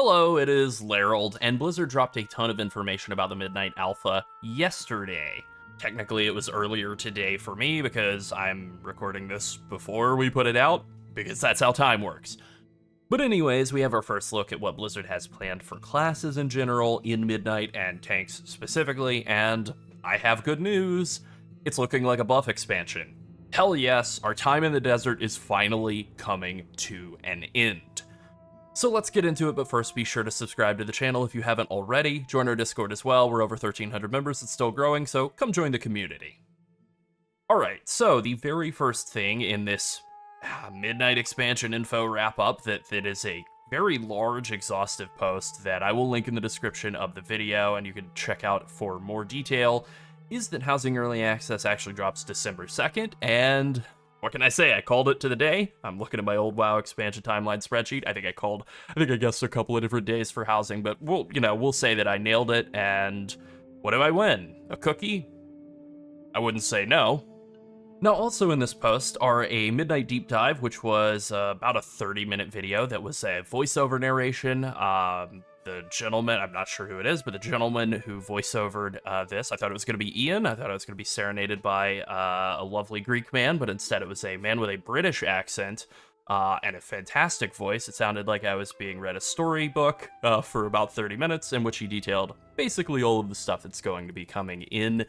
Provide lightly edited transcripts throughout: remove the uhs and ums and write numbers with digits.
Hello, it is Lerald, and Blizzard dropped a ton of information about the Midnight Alpha yesterday. Technically, it was earlier today for me because I'm recording this before we put it out, because that's how time works. But anyways, we have our first look at what Blizzard has planned for classes in general, in Midnight, and tanks specifically, and I have good news. It's looking like a buff expansion. Hell yes, our time in the desert is finally coming to an end. So let's get into it, but first be sure to subscribe to the channel if you haven't already. Join our Discord as well, we're over 1,300 members, it's still growing, so come join the community. Alright, so the very first thing in this Midnight expansion info wrap-up that is a very large, exhaustive post that I will link in the description of the video and you can check out for more detail, is that Housing Early Access actually drops December 2nd, and what can I say? I called it to the day. I'm looking at my old WoW expansion timeline spreadsheet. I think I guessed a couple of different days for housing, but we'll say that I nailed it, and what do I win? A cookie? I wouldn't say no. Now, also in this post are a Midnight Deep Dive, which was about a 30-minute video that was a voiceover narration. The gentleman, I'm not sure who it is, but the gentleman who voiceovered this, I thought it was going to be Ian. I thought it was going to be serenaded by a lovely Greek man, but instead it was a man with a British accent and a fantastic voice. It sounded like I was being read a storybook for about 30 minutes, in which he detailed basically all of the stuff that's going to be coming in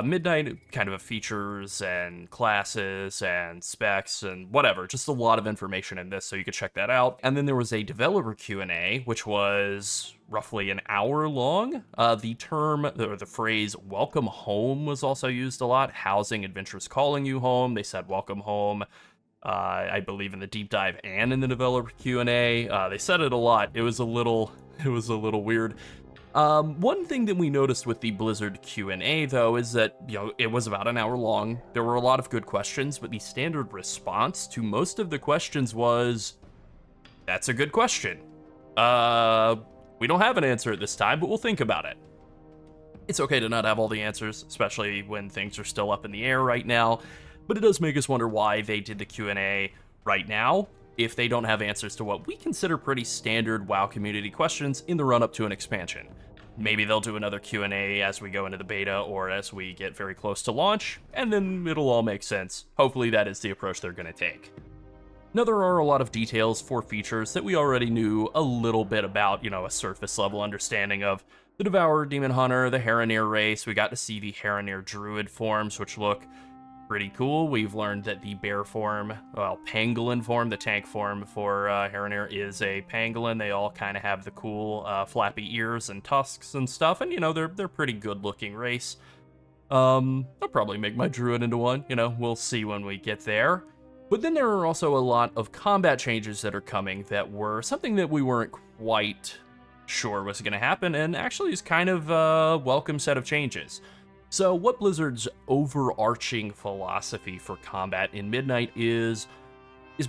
Midnight, kind of features and classes and specs and whatever, just a lot of information in this, so you could check that out. And then there was a developer Q&A, which was roughly an hour long. The term, or the phrase, welcome home was also used a lot. Housing Adventures calling you home. They said welcome home, I believe in the deep dive and in the developer Q&A. They said it a lot. It was a little weird. One thing that we noticed with the Blizzard Q&A, though, is that, it was about an hour long. There were a lot of good questions, but the standard response to most of the questions was, that's a good question. We don't have an answer at this time, but we'll think about it. It's okay to not have all the answers, especially when things are still up in the air right now, but it does make us wonder why they did the Q&A right now, if they don't have answers to what we consider pretty standard WoW community questions in the run-up to an expansion. Maybe they'll do another Q&A as we go into the beta or as we get very close to launch, and then it'll all make sense. Hopefully that is the approach they're going to take. Now, there are a lot of details for features that we already knew a little bit about, a surface-level understanding of the Devourer Demon Hunter, the Heronir race. We got to see the Heronir Druid forms, which look pretty cool. We've learned that the bear form, pangolin form, the tank form for Heronir is a pangolin. They all kind of have the cool flappy ears and tusks and stuff, and they're pretty good looking race. I'll probably make my druid into one, we'll see when we get there. But then there are also a lot of combat changes that are coming that were something that we weren't quite sure was going to happen, and actually is kind of a welcome set of changes. So what Blizzard's overarching philosophy for combat in Midnight is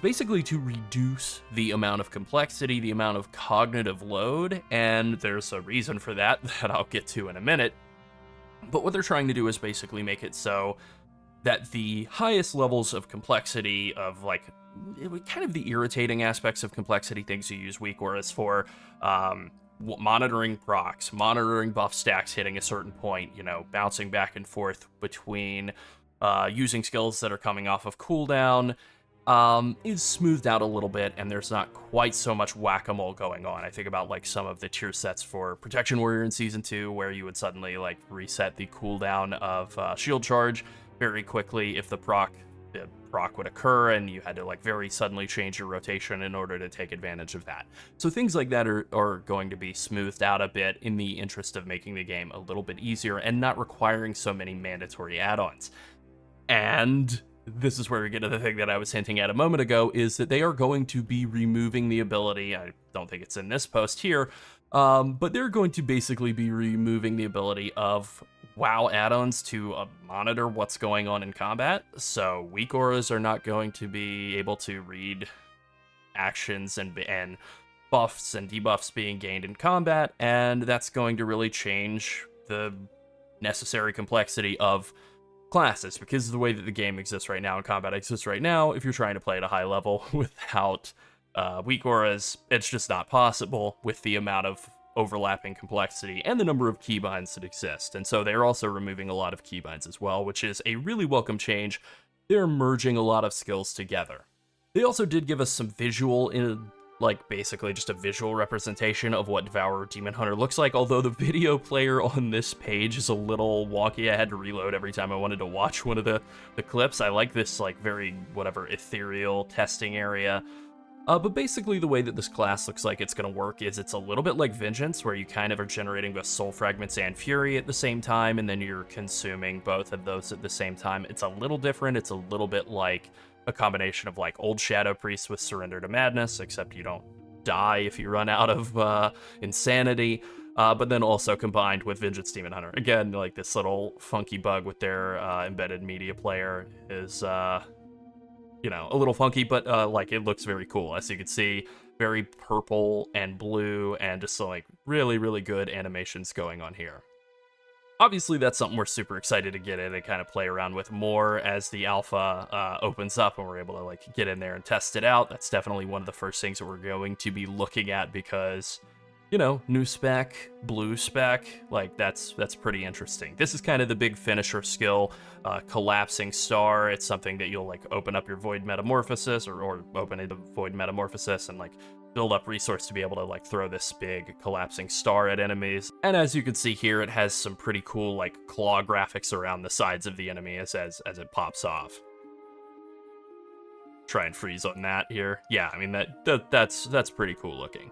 basically to reduce the amount of complexity, the amount of cognitive load, and there's a reason for that I'll get to in a minute. But what they're trying to do is basically make it so that the highest levels of complexity of, kind of the irritating aspects of complexity, things you use weak auras for, monitoring procs, monitoring buff stacks hitting a certain point, bouncing back and forth between using skills that are coming off of cooldown, is smoothed out a little bit, and there's not quite so much whack-a-mole going on. I think about some of the tier sets for Protection Warrior in Season 2, where you would suddenly reset the cooldown of shield charge very quickly if the proc would occur, and you had to very suddenly change your rotation in order to take advantage of that. So things like that are going to be smoothed out a bit in the interest of making the game a little bit easier and not requiring so many mandatory add-ons. And this is where we get to the thing that I was hinting at a moment ago, is that they are going to be removing the ability, I don't think it's in this post here, but they're going to basically be removing the ability of WoW add-ons to monitor what's going on in combat. So weak auras are not going to be able to read actions and buffs and debuffs being gained in combat, and that's going to really change the necessary complexity of classes, because the way that the game exists right now and combat exists right now, if you're trying to play at a high level without Weak auras, it's just not possible with the amount of overlapping complexity and the number of keybinds that exist. And so they're also removing a lot of keybinds as well, which is a really welcome change. They're merging a lot of skills together. They also did give us some visual, like basically just a visual representation of what Devourer Demon Hunter looks like, although the video player on this page is a little wonky. I had to reload every time I wanted to watch one of the clips. I like this like very, whatever, ethereal testing area. But basically the way that this class looks like it's going to work is it's a little bit like Vengeance, where you kind of are generating both Soul Fragments and Fury at the same time, and then you're consuming both of those at the same time. It's a little different. It's a little bit like a combination of like old Shadow Priest with Surrender to Madness, except you don't die if you run out of insanity. But then also combined with Vengeance Demon Hunter. Again, like this little funky bug with their embedded media player is... you know, a little funky, but like it looks very cool. As you can see, very purple and blue and just like really, really good animations going on here. Obviously, that's something we're super excited to get in and kind of play around with more as the alpha opens up and we're able to like get in there and test it out. That's definitely one of the first things that we're going to be looking at because, you know, new spec, blue spec, like that's pretty interesting. This is kind of the big finisher skill, Collapsing Star. It's something that you'll like open up your Void Metamorphosis or open into Void Metamorphosis and like build up resource to be able to like throw this big Collapsing Star at enemies. And as you can see here, it has some pretty cool like claw graphics around the sides of the enemy as it pops off. Try and freeze on that here. Yeah, I mean that's pretty cool looking.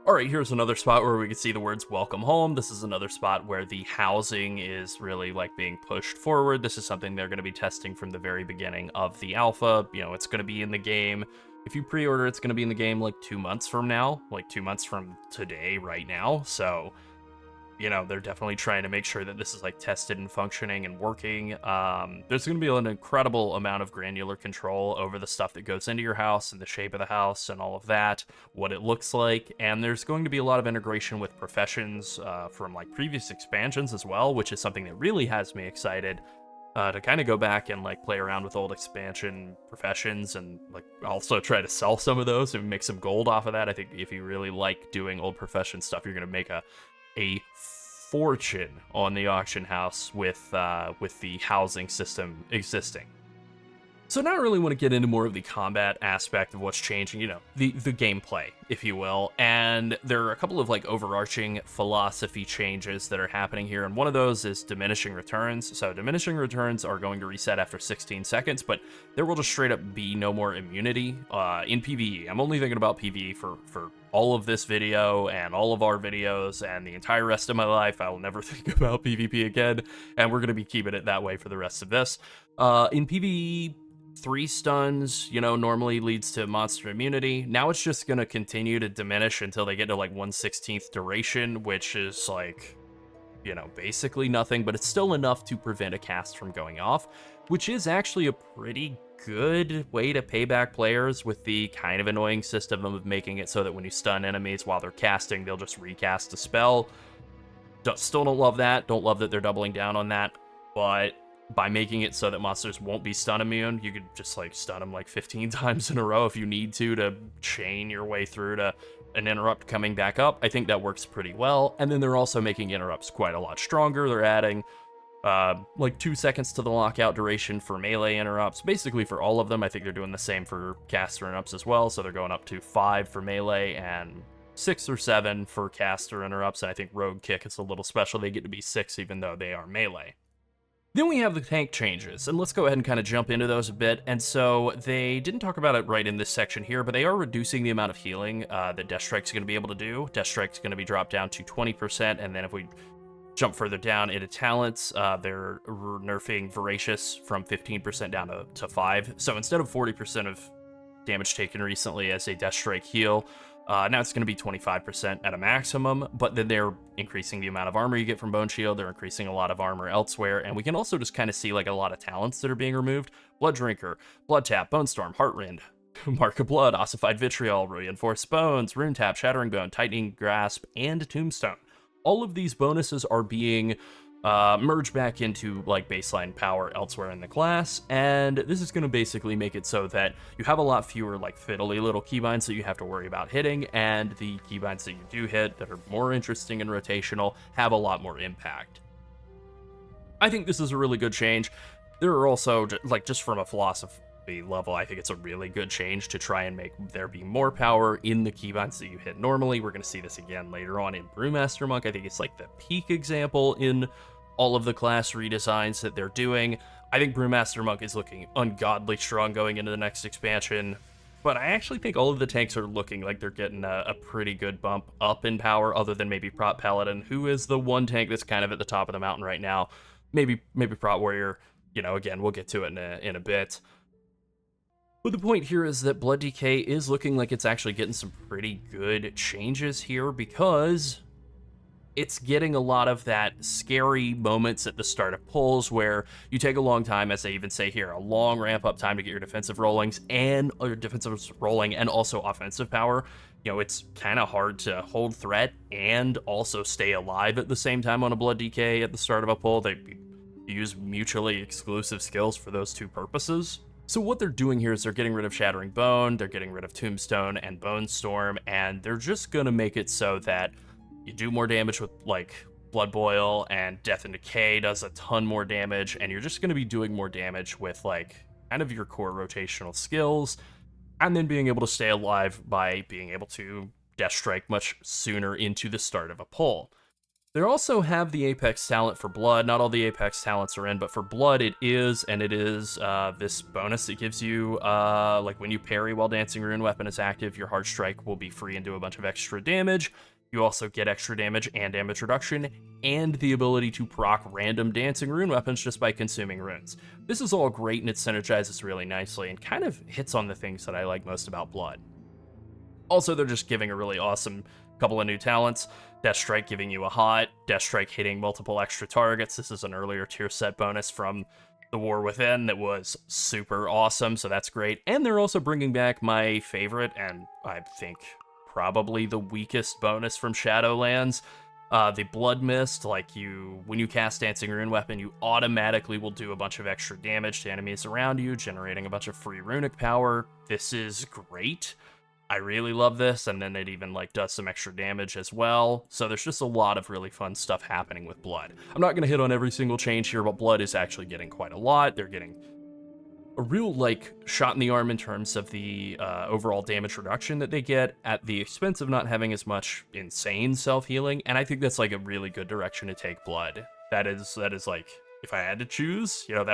Alright, here's another spot where we can see the words welcome home. This is another spot where the housing is really like being pushed forward. This is something they're going to be testing from the very beginning of the alpha. You know, it's going to be in the game. If you pre-order, it's going to be in the game like 2 months from now, like 2 months from today, right now. So, you know, they're definitely trying to make sure that this is like tested and functioning and working. There's going to be an incredible amount of granular control over the stuff that goes into your house and the shape of the house and all of that, what it looks like. And there's going to be a lot of integration with professions from like previous expansions as well, which is something that really has me excited to kind of go back and like play around with old expansion professions and like also try to sell some of those and make some gold off of that. I think if you really like doing old profession stuff, you're going to make a fortune on the auction house with the housing system existing. So now I really want to get into more of the combat aspect of what's changing, you know, the gameplay, if you will. And there are a couple of like overarching philosophy changes that are happening here. And one of those is diminishing returns. So diminishing returns are going to reset after 16 seconds, but there will just straight up be no more immunity in PvE. I'm only thinking about PvE for all of this video and all of our videos and the entire rest of my life. I will never think about PvP again. And we're going to be keeping it that way for the rest of this. In PvE, 3 stuns, you know, normally leads to monster immunity. Now it's just going to continue to diminish until they get to like 1/16th duration, which is like, you know, basically nothing, but it's still enough to prevent a cast from going off, which is actually a pretty good way to pay back players with the kind of annoying system of making it so that when you stun enemies while they're casting, they'll just recast a spell. Still don't love that. Don't love that they're doubling down on that, but by making it so that monsters won't be stun immune, you could just like stun them like 15 times in a row if you need to chain your way through to an interrupt coming back up. I think that works pretty well. And then they're also making interrupts quite a lot stronger. They're adding like 2 seconds to the lockout duration for melee interrupts, basically for all of them. I think they're doing the same for caster interrupts as well. So they're going up to 5 for melee and 6 or 7 for caster interrupts. And I think Rogue Kick is a little special. They get to be 6 even though they are melee. Then we have the tank changes, and let's go ahead and kind of jump into those a bit. And so they didn't talk about it right in this section here, but they are reducing the amount of healing that Death Strike's going to be able to do. Death Strike's going to be dropped down to 20%, and then if we jump further down into talents, they're nerfing Voracious from 15% down to 5. So instead of 40% of damage taken recently as a Death Strike heal, now it's going to be 25% at a maximum, but then they're increasing the amount of armor you get from Bone Shield. They're increasing a lot of armor elsewhere, and we can also just kind of see like a lot of talents that are being removed. Blood Drinker, Blood Tap, Bone Storm, Heart Rend, Mark of Blood, Ossified Vitriol, Reinforced Bones, Rune Tap, Shattering Bone, Tightening Grasp, and Tombstone. All of these bonuses are being merge back into like baseline power elsewhere in the class, and this is going to basically make it so that you have a lot fewer like fiddly little keybinds that you have to worry about hitting, and the keybinds that you do hit that are more interesting and rotational have a lot more impact. I think this is a really good change. There are also, like, just from a philosophy level, I think it's a really good change to try and make there be more power in the keybinds that you hit normally. We're going to see this again later on in Brewmaster Monk. I think it's like the peak example in all of the class redesigns that they're doing. I think Brewmaster Monk is looking ungodly strong going into the next expansion, but I actually think all of the tanks are looking like they're getting a pretty good bump up in power, other than maybe Prot Paladin, who is the one tank that's kind of at the top of the mountain right now. Maybe Prot Warrior, you know, again, we'll get to it in a bit. But the point here is that Blood DK is looking like it's actually getting some pretty good changes here, because it's getting a lot of that scary moments at the start of pulls where you take a long time, as they even say here, a long ramp up time to get your defensive rollings and or defensive rolling and also offensive power. You know, it's kind of hard to hold threat and also stay alive at the same time on a Blood DK at the start of a pull. They use mutually exclusive skills for those two purposes. So what they're doing here is they're getting rid of Shattering Bone, they're getting rid of Tombstone and Bone Storm, and they're just gonna make it so that you do more damage with like Blood Boil, and Death and Decay does a ton more damage, and you're just gonna be doing more damage with like kind of your core rotational skills, and then being able to stay alive by being able to Death Strike much sooner into the start of a pull. They also have the Apex talent for Blood. Not all the Apex talents are in, but for Blood it is, and it is this bonus that gives you, like when you parry while Dancing Rune Weapon is active, your Hard Strike will be free and do a bunch of extra damage. You also get extra damage and damage reduction, and the ability to proc random Dancing Rune Weapons just by consuming runes. This is all great, and it synergizes really nicely, and kind of hits on the things that I like most about Blood. Also, they're just giving a really awesome couple of new talents. Death Strike giving you a hot, Death Strike hitting multiple extra targets. This is an earlier tier set bonus from the War Within that was super awesome, so that's great. And they're also bringing back my favorite, and I think probably the weakest bonus from Shadowlands, the Blood Mist. Like, when you cast Dancing Rune Weapon, you automatically will do a bunch of extra damage to enemies around you, generating a bunch of free runic power. This is great. I really love this, and then it even like does some extra damage as well. So there's just a lot of really fun stuff happening with Blood. I'm not going to hit on every single change here, but Blood is actually getting quite a lot. They're getting a real like shot in the arm in terms of the overall damage reduction that they get at the expense of not having as much insane self-healing, and I think that's like a really good direction to take Blood. That is like, if I had to choose, you know,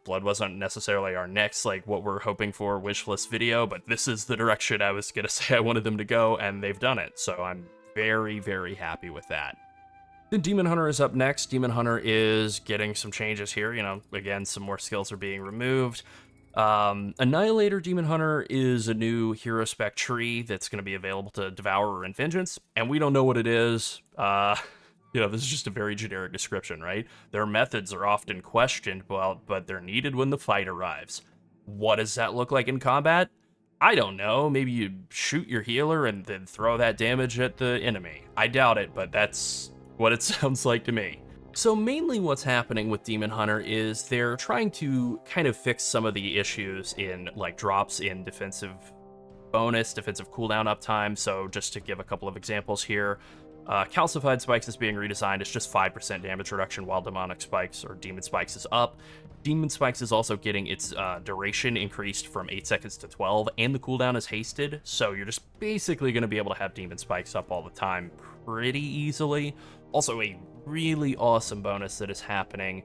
Blood wasn't necessarily our next, like, what we're hoping for wish list video, but this is the direction I was going to say I wanted them to go, and they've done it. So I'm very, very happy with that. Then Demon Hunter is up next. Demon Hunter is getting some changes here. You know, again, some more skills are being removed. Annihilator Demon Hunter is a new hero spec tree that's going to be available to Devourer and Vengeance, and we don't know what it is. You know, this is just a very generic description, right? Their methods are often questioned, but they're needed when the fight arrives. What does that look like in combat? I don't know. Maybe you shoot your healer and then throw that damage at the enemy. I doubt it, but that's what it sounds like to me. So mainly what's happening with Demon Hunter is they're trying to kind of fix some of the issues in like drops in defensive bonus, defensive cooldown uptime. So just to give a couple of examples here, Calcified Spikes is being redesigned. It's just 5% damage reduction while Demonic Spikes or Demon Spikes is up. Demon Spikes is also getting its duration increased from 8 seconds to 12, and the cooldown is hasted, so you're just basically going to be able to have Demon Spikes up all the time pretty easily. Also, a really awesome bonus that is happening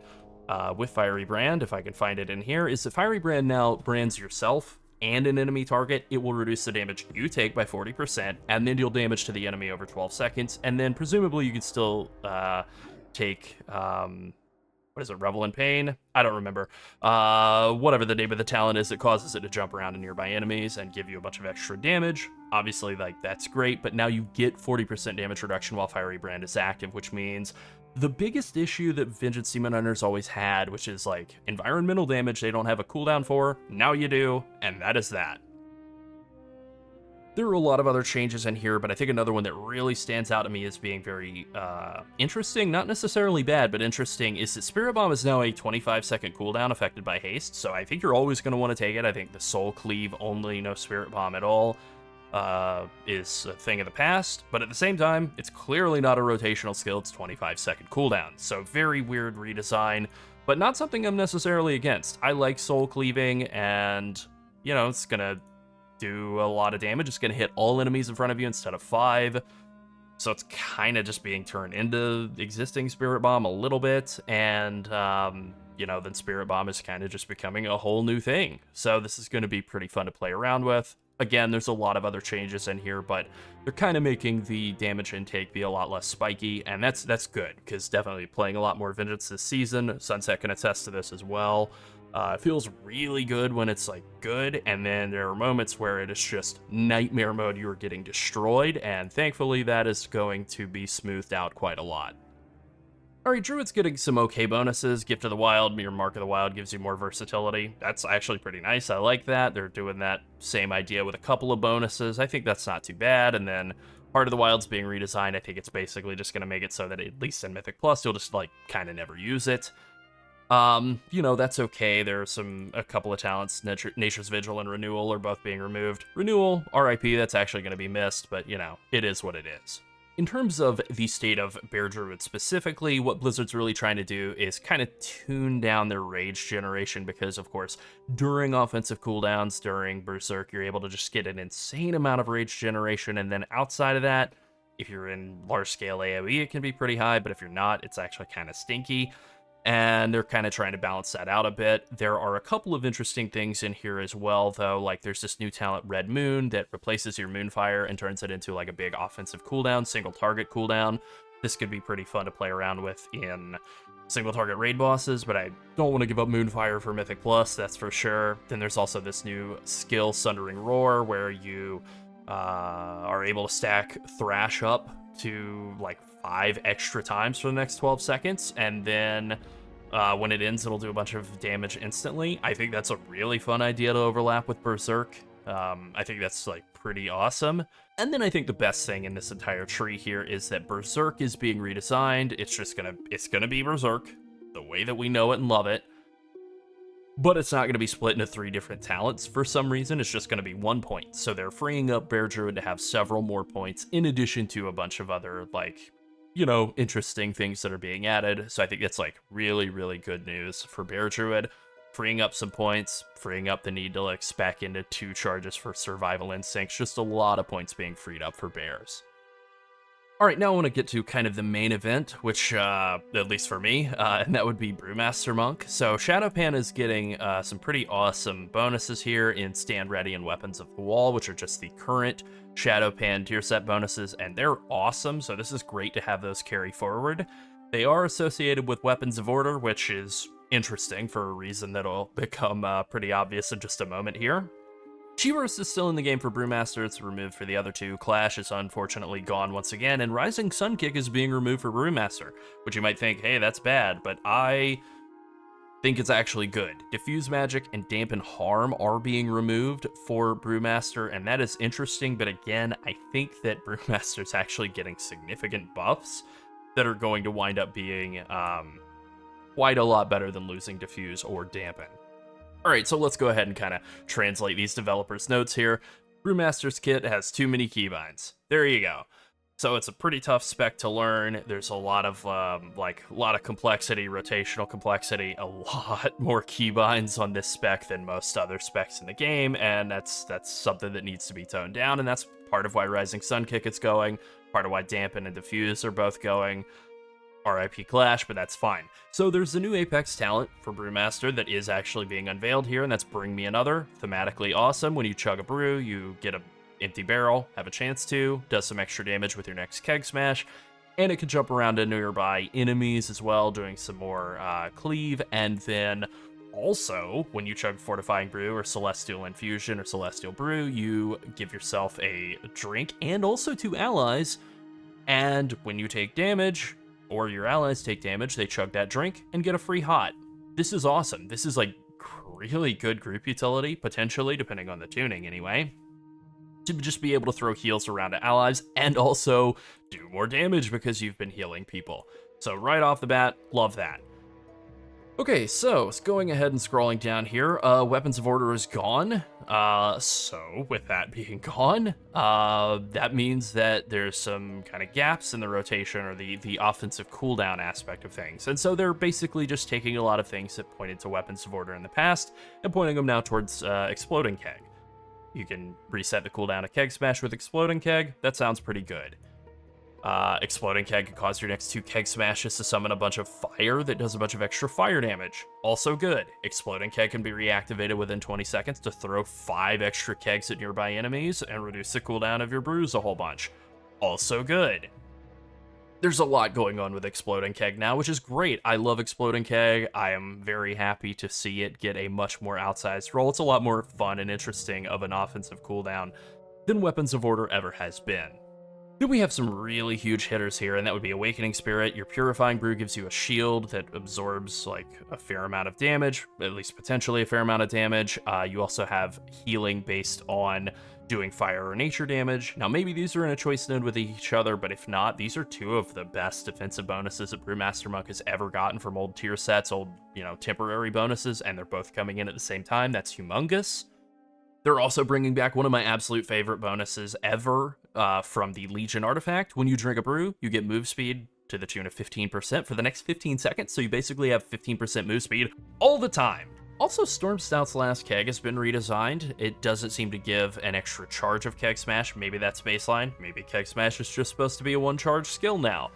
with Fiery Brand, if I can find it in here, is that Fiery Brand now brands yourself and an enemy target. It will reduce the damage you take by 40%, and then deal damage to the enemy over 12 seconds, and then presumably you can still take, what is it, Revel in Pain? I don't remember. Whatever the name of the talent is that causes it to jump around to nearby enemies and give you a bunch of extra damage. Obviously, like, that's great, but now you get 40% damage reduction while Fiery Brand is active, which means the biggest issue that Vengeance Demon Hunters always had, which is like environmental damage they don't have a cooldown for, now you do, and that is that. There are a lot of other changes in here, but I think another one that really stands out to me as being very interesting, not necessarily bad, but interesting, is that Spirit Bomb is now a 25-second cooldown affected by haste, so I think you're always going to want to take it. I think the Soul Cleave only, no Spirit Bomb at all, is a thing of the past, but at the same time, it's clearly not a rotational skill, it's 25-second cooldown, so very weird redesign, but not something I'm necessarily against. I like Soul Cleaving, and, you know, it's going to do a lot of damage. It's going to hit all enemies in front of you instead of 5. So it's kind of just being turned into existing Spirit Bomb a little bit. And, you know, then Spirit Bomb is kind of just becoming a whole new thing. So this is going to be pretty fun to play around with. Again, there's a lot of other changes in here, but they're kind of making the damage intake be a lot less spiky. And that's good, because definitely playing a lot more Vengeance this season. Sunset can attest to this as well. It feels really good when it's like good, and then there are moments where it is just nightmare mode, you are getting destroyed, and thankfully that is going to be smoothed out quite a lot. Alright, Druid's getting some okay bonuses. Gift of the Wild, your Mark of the Wild gives you more versatility. That's actually pretty nice, I like that. They're doing that same idea with a couple of bonuses. I think that's not too bad, and then Heart of the Wild's being redesigned. I think it's basically just going to make it so that at least in Mythic Plus, you'll just like kind of never use it. You know, that's okay. There are a couple of talents, Nature's Vigil and Renewal are both being removed. Renewal, RIP, that's actually going to be missed, but, you know, it is what it is. In terms of the state of Bear Druid specifically, what Blizzard's really trying to do is kind of tune down their rage generation, because, of course, during offensive cooldowns, during Berserk, you're able to just get an insane amount of rage generation, and then outside of that, if you're in large-scale AoE, it can be pretty high, but if you're not, it's actually kind of stinky. And they're kind of trying to balance that out a bit. There are a couple of interesting things in here as well, though. Like, there's this new talent, Red Moon, that replaces your Moonfire and turns it into, like, a big offensive cooldown, single target cooldown. This could be pretty fun to play around with in single target raid bosses, but I don't want to give up Moonfire for Mythic Plus, that's for sure. Then there's also this new skill, Sundering Roar, where you are able to stack Thrash up to, like, 5 extra times for the next 12 seconds, and then when it ends, it'll do a bunch of damage instantly. I think that's a really fun idea to overlap with Berserk. I think that's, like, pretty awesome. And then I think the best thing in this entire tree here is that Berserk is being redesigned. It's gonna be Berserk, the way that we know it and love it. But it's not going to be split into 3 different talents for some reason. It's just going to be 1 point. So they're freeing up Bear Druid to have several more points in addition to a bunch of other, like, you know, interesting things that are being added. So I think that's, like, really, really good news for Bear Druid. Freeing up some points, freeing up the need to, like, spec into 2 charges for Survival Instincts. Just a lot of points being freed up for bears. Alright, now I want to get to kind of the main event, which, at least for me, and that would be Brewmaster Monk. So Shadowpan is getting some pretty awesome bonuses here in Stand Ready and Weapons of the Wall, which are just the current Shadowpan tier set bonuses, and they're awesome, so this is great to have those carry forward. They are associated with Weapons of Order, which is interesting for a reason that'll become pretty obvious in just a moment here. Chiverse is still in the game for Brewmaster, it's removed for the other 2. Clash is unfortunately gone once again, and Rising Sun Kick is being removed for Brewmaster, which you might think, hey, that's bad, but I think it's actually good. Diffuse Magic and Dampen Harm are being removed for Brewmaster, and that is interesting, but again, I think that Brewmaster's actually getting significant buffs that are going to wind up being quite a lot better than losing Diffuse or Dampen. Alright, so let's go ahead and kind of translate these developers' notes here. Brewmaster's kit has too many keybinds. There you go. So it's a pretty tough spec to learn. There's a lot of complexity, rotational complexity, a lot more keybinds on this spec than most other specs in the game, and that's something that needs to be toned down, and that's part of why Rising Sun Kick is going, part of why Dampen and Diffuse are both going. RIP Clash, but that's fine. So there's a new Apex talent for Brewmaster that is actually being unveiled here, and that's Bring Me Another. Thematically awesome. When you chug a brew, you get an empty barrel, have a chance to, does some extra damage with your next keg smash, and it can jump around to nearby enemies as well, doing some more cleave, and then also, when you chug Fortifying Brew or Celestial Infusion or Celestial Brew, you give yourself a drink and also 2 allies, and when you take damage, or your allies take damage, they chug that drink and get a free hot. This is awesome. This is, like, really good group utility, potentially, depending on the tuning anyway. to just be able to throw heals around to allies and also do more damage because you've been healing people. So right off the bat, love that. Okay, so going ahead and scrolling down here, Weapons of Order is gone. So with that being gone, that means that there's some kind of gaps in the rotation or the offensive cooldown aspect of things. And so they're basically just taking a lot of things that pointed to Weapons of Order in the past and pointing them now towards Exploding Keg. You can reset the cooldown of Keg Smash with Exploding Keg. That sounds pretty good. Exploding Keg can cause your next 2 Keg Smashes to summon a bunch of fire that does a bunch of extra fire damage. Also good. Exploding Keg can be reactivated within 20 seconds to throw 5 extra kegs at nearby enemies and reduce the cooldown of your brews a whole bunch. Also good. There's a lot going on with Exploding Keg now, which is great. I love Exploding Keg. I am very happy to see it get a much more outsized role. It's a lot more fun and interesting of an offensive cooldown than Weapons of Order ever has been. Then we have some really huge hitters here, and that would be Awakening Spirit. Your Purifying Brew gives you a shield that absorbs like a fair amount of damage, at least potentially a fair amount of damage. You also have healing based on doing fire or nature damage. Now maybe these are in a choice node with each other, but if not, these are 2 of the best defensive bonuses that Brewmaster Monk has ever gotten from old tier sets, old, temporary bonuses, and they're both coming in at the same time. That's humongous. They're also bringing back one of my absolute favorite bonuses ever from the Legion artifact. When you drink a brew, you get move speed to the tune of 15% for the next 15 seconds, so you basically have 15% move speed all the time. Also, Storm Stout's last keg has been redesigned. It doesn't seem to give an extra charge of Keg Smash. Maybe that's baseline. Maybe Keg Smash is just supposed to be a 1-charge skill now.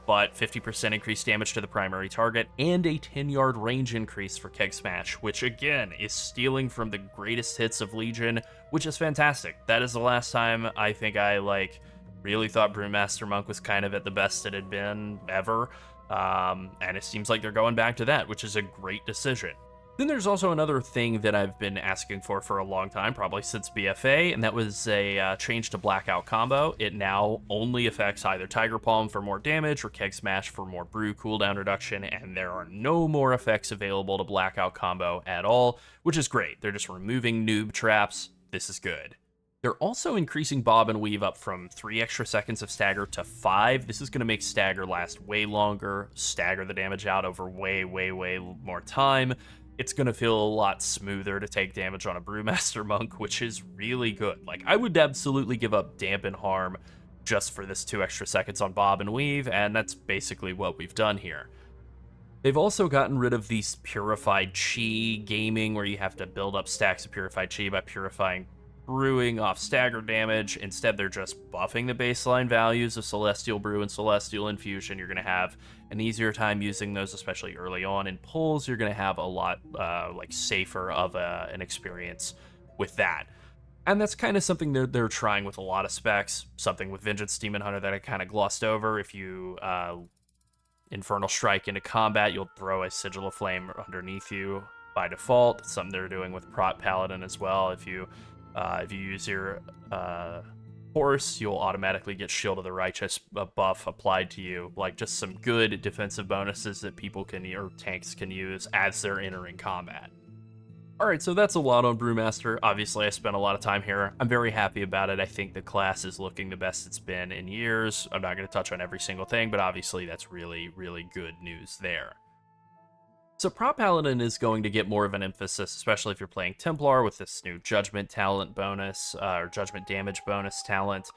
But 50% increased damage to the primary target and a 10-yard range increase for Keg Smash, which again is stealing from the greatest hits of Legion, which is fantastic. That is the last time I think I really thought Brewmaster Monk was kind of at the best it had been ever, and it seems like they're going back to that, which is a great decision. Then there's also another thing that I've been asking for a long time, probably since BFA, and that was a change to Blackout combo. It now only affects either Tiger Palm for more damage or Keg Smash for more brew cooldown reduction, and there are no more effects available to Blackout combo at all, which is great. They're just removing noob traps. This is good. They're also increasing Bob and Weave up from 3 extra seconds of stagger to 5. This is going to make stagger last way longer, stagger the damage out over way more time. It's going to feel a lot smoother to take damage on a Brewmaster Monk, which is really good. I would absolutely give up Dampen Harm just for this 2 extra seconds on Bob and Weave, and that's basically what we've done here. They've also gotten rid of these Purified Chi gaming, where you have to build up stacks of Purified Chi by purifying brewing off stagger damage. Instead, they're just buffing the baseline values of Celestial Brew and Celestial Infusion. You're going to have an easier time using those, especially early on in pulls. You're going to have a lot safer of an experience with that. And that's kind of something they're trying with a lot of specs. Something with Vengeance Demon Hunter that I kind of glossed over. If you Infernal Strike into combat, you'll throw a Sigil of Flame underneath you by default. It's something they're doing with Prot Paladin as well. If you use your horse, you'll automatically get Shield of the Righteous buff applied to you. Just some good defensive bonuses that people can, or tanks can use as they're entering combat. Alright, so that's a lot on Brewmaster. Obviously, I spent a lot of time here. I'm very happy about it. I think the class is looking the best it's been in years. I'm not going to touch on every single thing, but obviously that's really good news there. So Prot Paladin is going to get more of an emphasis, especially if you're playing Templar with this new Judgment talent bonus, or Judgment damage bonus talent.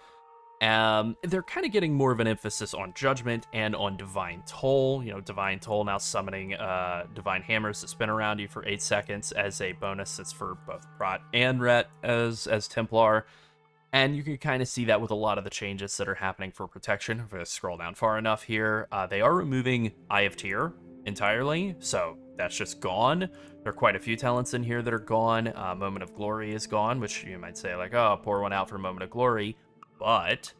They're kind of getting more of an emphasis on Judgment and on Divine Toll. Divine Toll now summoning Divine Hammers that spin around you for 8 seconds as a bonus that's for both Prot and Ret as Templar. And you can kind of see that with a lot of the changes that are happening for protection. If I scroll down far enough here, they are removing Eye of Tyr entirely, so that's just gone. There are quite a few talents in here that are gone. Moment of Glory is gone, which you might say oh, pour one out for Moment of Glory, but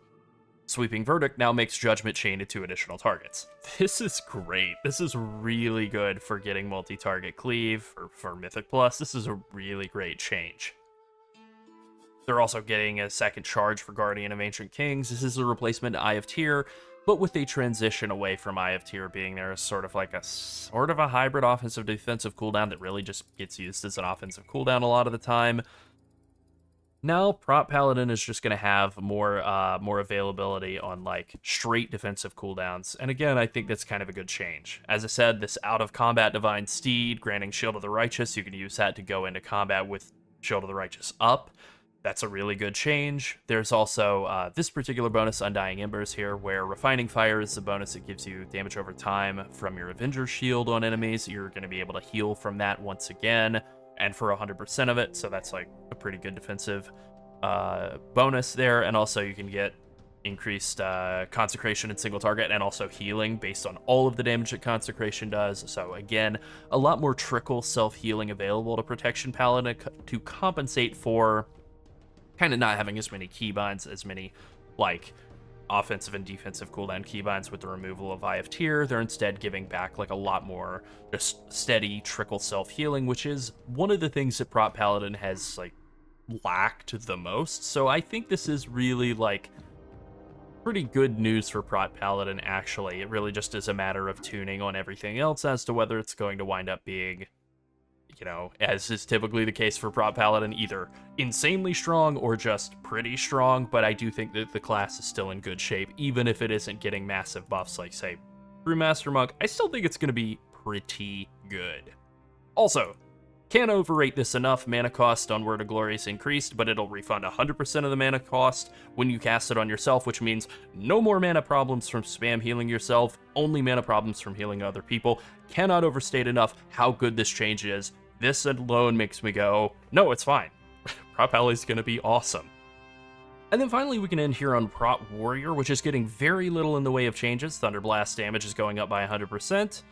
Sweeping Verdict now makes Judgment chain to 2 additional targets. This is great. This is really good for getting multi-target cleave for Mythic Plus. This is a really great change. They're also getting a second charge for Guardian of Ancient Kings. This is a replacement to Eye of Tyr, but with a transition away from Eye of Tyr being there as sort of a hybrid offensive defensive cooldown that really just gets used as an offensive cooldown a lot of the time. Now, Prop Paladin is just going to have more availability on like straight defensive cooldowns, and again, I think that's kind of a good change. As I said, this out of combat Divine Steed granting Shield of the Righteous, you can use that to go into combat with Shield of the Righteous up. That's a really good change. There's also this particular bonus, Undying Embers here, where Refining Fire is the bonus that gives you damage over time from your Avenger Shield on enemies. You're going to be able to heal from that once again, and for 100% of it, so that's like a pretty good defensive bonus there. And also you can get increased Consecration and single target, and also healing based on all of the damage that Consecration does. So again, a lot more trickle self-healing available to Protection Paladin to compensate for kind of not having as many keybinds, as many like offensive and defensive cooldown keybinds with the removal of Eye of Tyr. They're instead giving back like a lot more just steady trickle self-healing, which is one of the things that Prop Paladin has like lacked the most. So I think this is really like pretty good news for Prop Paladin, actually. It really just is a matter of tuning on everything else as to whether it's going to wind up being, you know, as is typically the case for Prop Paladin, either insanely strong or just pretty strong. But I do think that the class is still in good shape, even if it isn't getting massive buffs like, say, Brewmaster Monk. I still think it's going to be pretty good. Also, can't overrate this enough. Mana cost on Word of Glory is increased, but it'll refund 100% of the mana cost when you cast it on yourself, which means no more mana problems from spam healing yourself, only mana problems from healing other people. Cannot overstate enough how good this change is. This alone makes me go, no, it's fine. Prop Paladin's gonna be awesome. And then finally, we can end here on Prop Warrior, which is getting very little in the way of changes. Thunderblast damage is going up by 100%.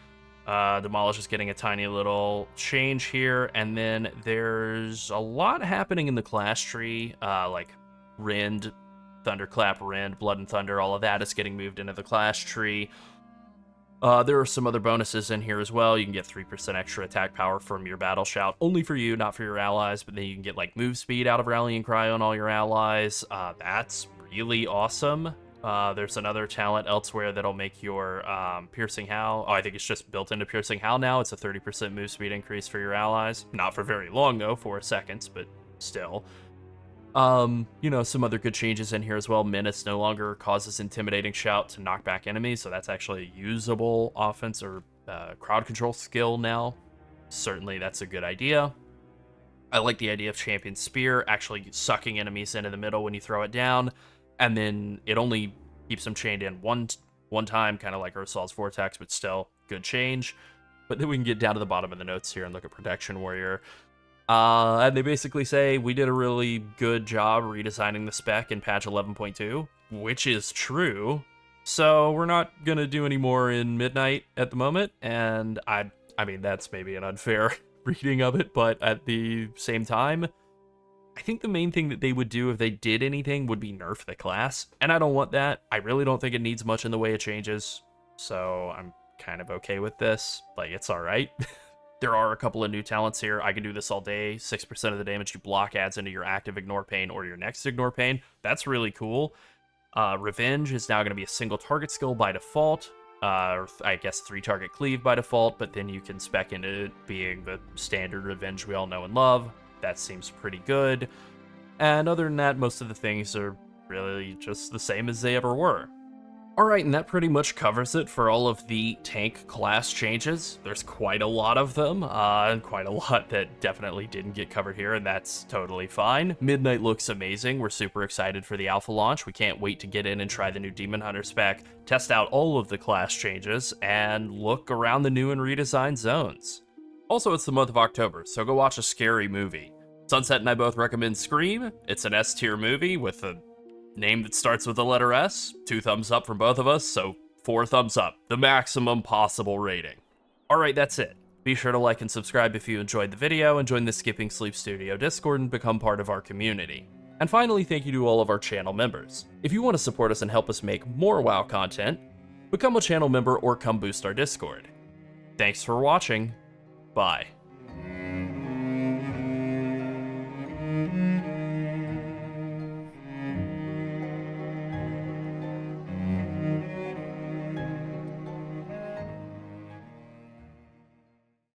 Demolish is getting a tiny little change here. And then there's a lot happening in the class tree, like Rend, Thunderclap, Rend, Blood and Thunder, all of that is getting moved into the class tree. There are some other bonuses in here as well. You can get 3% extra attack power from your Battle Shout, only for you, not for your allies, but then you can get like move speed out of Rallying Cry on all your allies. That's really awesome. There's another talent elsewhere that'll make your Piercing Howl. Oh, I think it's just built into Piercing Howl now. It's a 30% move speed increase for your allies. Not for very long though, 4 seconds, but still. You know, some other good changes in here as well. Menace no longer causes Intimidating Shout to knock back enemies, so that's actually a usable offense or crowd control skill now. Certainly that's a good idea. I like the idea of Champion Spear actually sucking enemies into the middle when you throw it down, and then it only keeps them chained in one time, kind of like Ursol's Vortex, but still good change. But then we can get down to the bottom of the notes here and look at Protection Warrior. And they basically say, we did a really good job redesigning the spec in patch 11.2, which is true. So we're not going to do any more in Midnight at the moment. And I mean, that's maybe an unfair reading of it, but at the same time, I think the main thing that they would do if they did anything would be nerf the class. And I don't want that. I really don't think it needs much in the way of changes. So I'm kind of okay with this. Like, it's all right. There are a couple of new talents here. I can do this all day. 6% of the damage you block adds into your active Ignore Pain or your next Ignore Pain. That's really cool. Revenge is now going to be a single target skill by default. Or I guess 3-target cleave by default, but then you can spec into it being the standard Revenge we all know and love. That seems pretty good. And other than that, most of the things are really just the same as they ever were. Alright, and that pretty much covers it for all of the tank class changes. There's quite a lot of them, and quite a lot that definitely didn't get covered here, and that's totally fine. Midnight looks amazing. We're super excited for the alpha launch. We can't wait to get in and try the new Demon Hunter spec, test out all of the class changes, and look around the new and redesigned zones. Also, it's the month of October, so go watch a scary movie. Sunset and I both recommend Scream. It's an S-tier movie with a name that starts with the letter S. 2 thumbs up from both of us, so 4 thumbs up. The maximum possible rating. Alright, that's it. Be sure to like and subscribe if you enjoyed the video, and join the Skipping Sleep Studio Discord and become part of our community. And finally, thank you to all of our channel members. If you want to support us and help us make more WoW content, become a channel member or come boost our Discord. Thanks for watching. Bye.